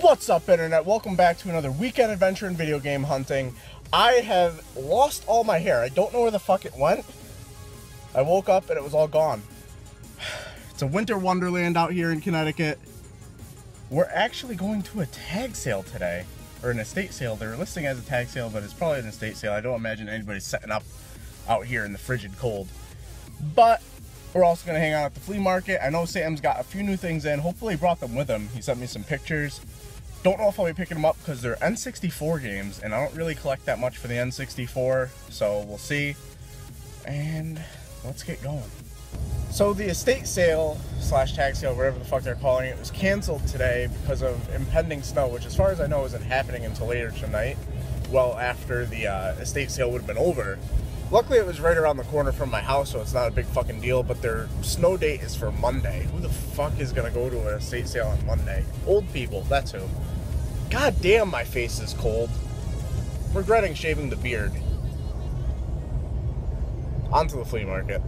What's up, internet? Welcome back to another weekend adventure in video game hunting. I have lost all my hair. I don't know where the fuck it went. I woke up and it was all gone. It's a winter wonderland out here in Connecticut. We're actually going to a tag sale today, or an estate sale. They're listing as a tag sale, but it's probably an estate sale. I don't imagine anybody's setting up out here in the frigid cold. But we're also going to hang out at the flea market. I know Sam's got a few new things in. Hopefully he brought them with him. He sent me some pictures. Don't know if I'll be picking them up because they're N64 games, and I don't really collect that much for the N64, so we'll see. And let's get going. So the estate sale slash tag sale, whatever the fuck they're calling it, was canceled today because of impending snow, which as far as I know isn't happening until later tonight, well after the estate sale would have been over. Luckily it was right around the corner from my house, so it's not a big fucking deal, but their snow date is for Monday. Who the fuck is gonna go to an estate sale on Monday? Old people, that's who. God damn, my face is cold. I'm regretting shaving the beard. On to the flea market.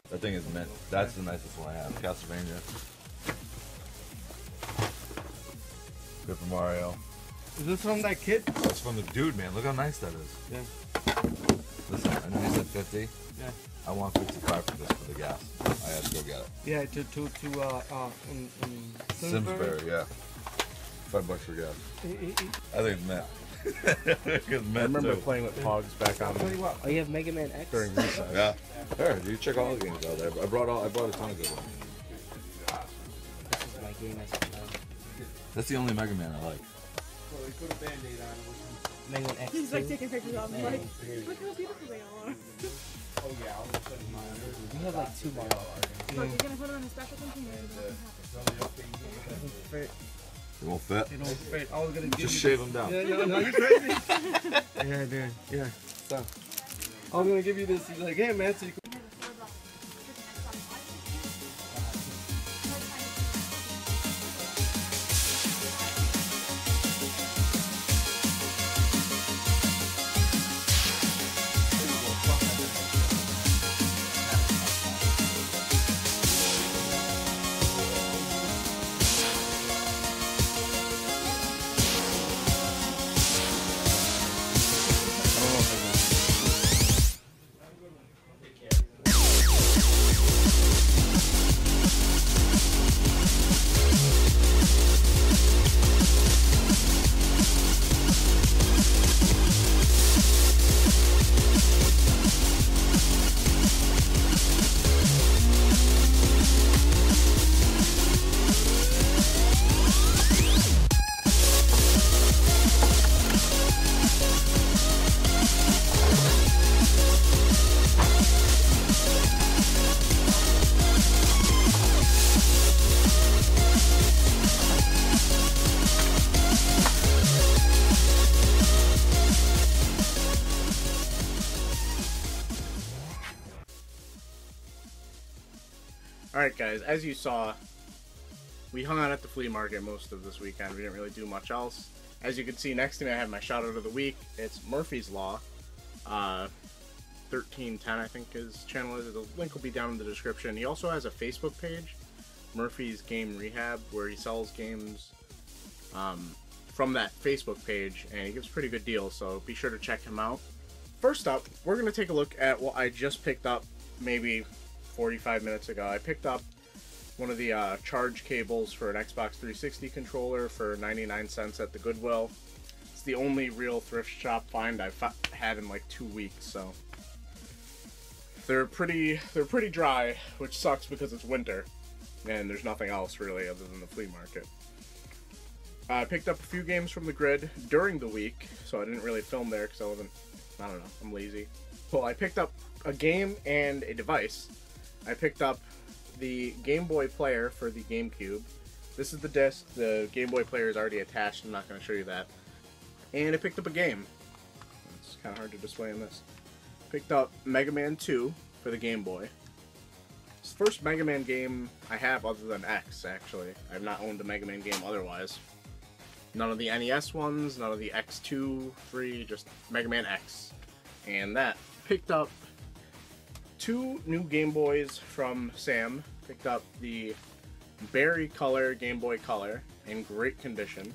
That thing is mint. That's the nicest one I have. Castlevania. Good for Mario. Is this from that kid? That's from the dude, man. Look how nice that is. Yeah. Listen, I know you said 50. Yeah. I want 55 for this for the gas. I had to go get it. Yeah, in Simsbury, yeah. $5 for gas. I think it's mint. It's mint I remember too. playing with Pogs back on Oh, you have Mega Man X? during recess. Yeah. Here, you check all the games out there. I brought a ton of good ones. This is my game as a child. That's the only Mega Man I like. Mega Man X. He's like taking pictures of me. Man, Like, three. look how beautiful they are. We have like 2 more. Look, you're gonna put it on a special container. It won't fit. They don't fit. I was gonna give Just you shave them down. Yeah, no, you're crazy. Yeah, dude. Yeah. So, I was gonna give you this. He's like, hey, man, so you can. Alright guys, as you saw, we hung out at the flea market most of this weekend. We didn't really do much else. As you can see next to me I have my shout out of the week. It's Murphy's Law. 1310 I think his channel is. The link will be down in the description. He also has a Facebook page, Murphy's Game Rehab, where he sells games from that Facebook page, and he gives pretty good deals, so be sure to check him out. First up, we're going to take a look at what I just picked up maybe 45 minutes ago. I picked up one of the charge cables for an Xbox 360 controller for 99 cents at the Goodwill. It's the only real thrift shop find I've had in like 2 weeks, so they're pretty dry, which sucks because it's winter and there's nothing else really other than the flea market. I picked up a few games from the grid during the week, so I didn't really film there because I don't know, I'm lazy. Well, I picked up a game and a device. I picked up the Game Boy Player for the GameCube. This is the disc. The Game Boy Player is already attached. I'm not going to show you that. And I picked up a game. It's kind of hard to display in this. Picked up Mega Man 2 for the Game Boy. It's the first Mega Man game I have other than X, actually. I've not owned a Mega Man game otherwise. None of the NES ones, none of the X2, 3, just Mega Man X. And that. Picked up 2 new Game Boys from Sam. Picked up the Berry Color Game Boy Color in great condition.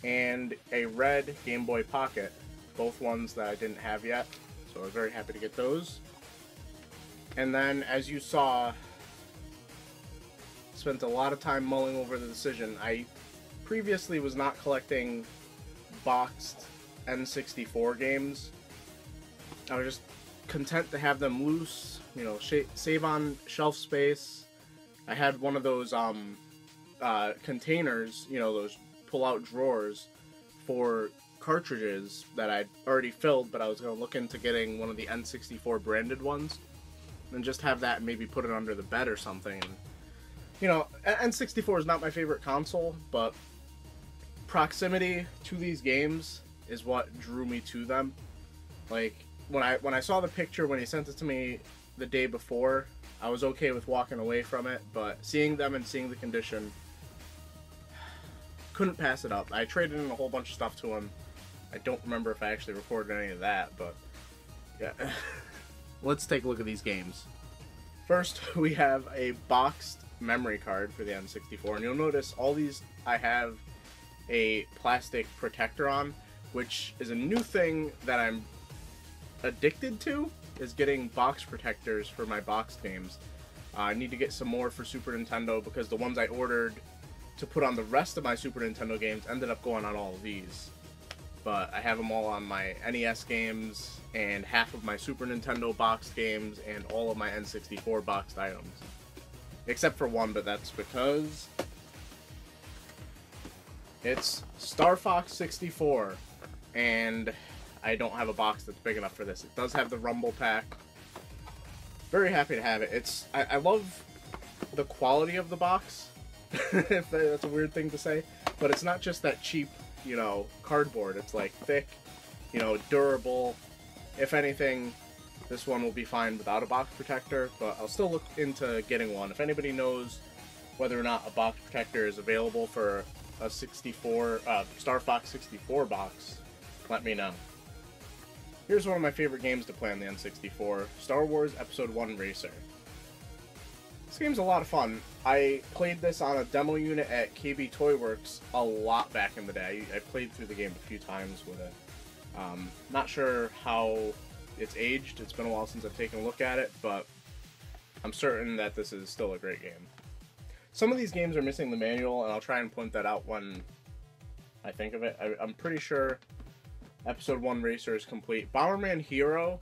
And a red Game Boy Pocket. Both ones that I didn't have yet. So I was very happy to get those. And then, as you saw, spent a lot of time mulling over the decision. I previously was not collecting boxed N64 games. I was just content to have them loose, you know, save on shelf space. I had one of those containers, you know, those pull-out drawers for cartridges that I'd already filled, but I was going to look into getting one of the N64 branded ones and just have that and maybe put it under the bed or something. And, you know, N64 is not my favorite console, but proximity to these games is what drew me to them. Like, when I saw the picture when he sent it to me the day before, I was okay with walking away from it, but seeing them and seeing the condition, couldn't pass it up. I traded in a whole bunch of stuff to him. I don't remember if I actually recorded any of that, but yeah. Let's take a look at these games. First, we have a boxed memory card for the N64, and you'll notice all these I have a plastic protector on, which is a new thing that I'm addicted to, is getting box protectors for my boxed games. I need to get some more for Super Nintendo because the ones I ordered to put on the rest of my Super Nintendo games ended up going on all of these. But I have them all on my NES games and half of my Super Nintendo boxed games and all of my N64 boxed items. Except for one, but that's because it's Star Fox 64, and I don't have a box that's big enough for this. It does have the Rumble Pack. Very happy to have it. I love the quality of the box, if that's a weird thing to say, but it's not just that cheap, you know, cardboard. It's like thick, you know, durable. If anything, this one will be fine without a box protector, but I'll still look into getting one. If anybody knows whether or not a box protector is available for a Star Fox 64 box, let me know. Here's one of my favorite games to play on the N64, Star Wars Episode 1 Racer. This game's a lot of fun. I played this on a demo unit at KB Toy Works a lot back in the day. I played through the game a few times with it. Not sure how it's aged. It's been a while since I've taken a look at it, but I'm certain that this is still a great game. Some of these games are missing the manual, and I'll try and point that out when I think of it. I'm pretty sure Episode 1 Racer is complete. Bomberman Hero,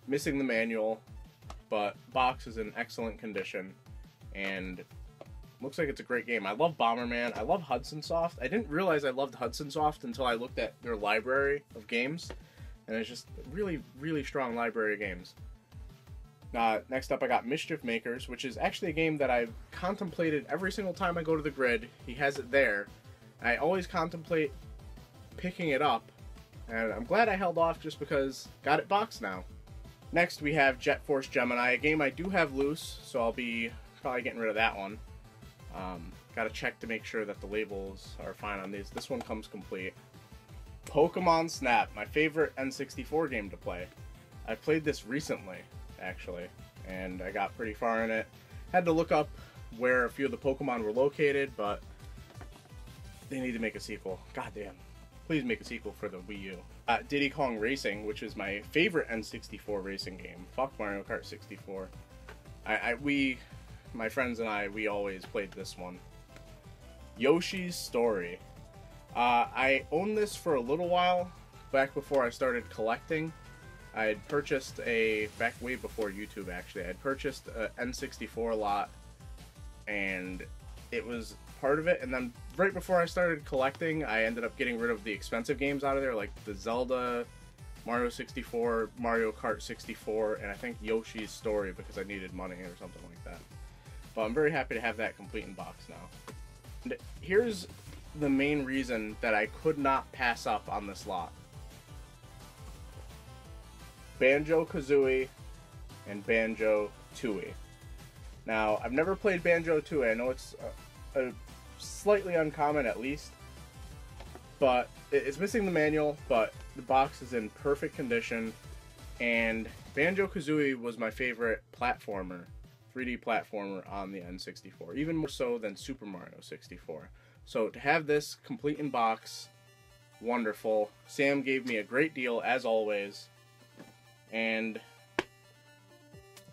missing the manual, but box is in excellent condition, and looks like it's a great game. I love Bomberman. I love Hudson Soft. I didn't realize I loved Hudson Soft until I looked at their library of games, and it's just a really, really strong library of games. Next up, I got Mischief Makers, which is actually a game that I've contemplated every single time I go to the grid. He has it there. I always contemplate picking it up, and I'm glad I held off just because got it boxed now. Next, we have Jet Force Gemini, a game I do have loose, so I'll be probably getting rid of that one. Gotta check to make sure that the labels are fine on these. This one comes complete. Pokemon Snap, my favorite N64 game to play. I played this recently, actually, and I got pretty far in it. Had to look up where a few of the Pokemon were located, but they need to make a sequel. Goddamn. Please make a sequel for the Wii U. Diddy Kong Racing, which is my favorite N64 racing game. Fuck Mario Kart 64. My friends and I, we always played this one. Yoshi's Story. I owned this for a little while, back before I started collecting. I had purchased back way before YouTube actually, I'd purchased an N64 lot, and it was part of it. And then right before I started collecting, I ended up getting rid of the expensive games out of there, like the Zelda, Mario 64, Mario Kart 64, and I think Yoshi's Story, because I needed money or something like that. But I'm very happy to have that complete in box now. And here's the main reason that I could not pass up on this lot. Banjo-Kazooie and Banjo-Tooie. Now, I've never played Banjo-Tooie. I know it's a slightly uncommon at least, but it's missing the manual, but the box is in perfect condition, and Banjo-Kazooie was my favorite platformer, 3D platformer on the N64, even more so than Super Mario 64. So to have this complete in box, wonderful. Sam gave me a great deal, as always, and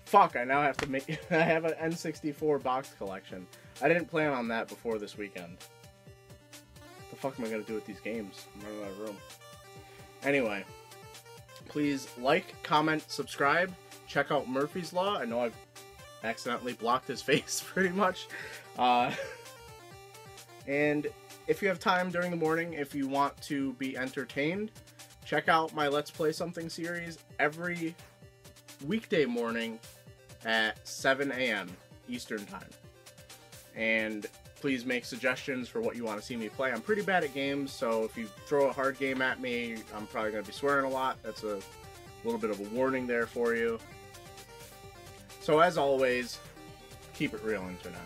fuck, I now have to make, I have an N64 box collection. I didn't plan on that before this weekend. What the fuck am I going to do with these games? I'm running out of room. Anyway, please like, comment, subscribe. Check out Murphy's Law. I know I've accidentally blocked his face pretty much. And if you have time during the morning, if you want to be entertained, check out my Let's Play Something series every weekday morning at 7 a.m. Eastern Time. And please make suggestions for what you want to see me play. I'm pretty bad at games, so if you throw a hard game at me, I'm probably going to be swearing a lot. That's a little bit of a warning there for you. So as always, keep it real, Internet.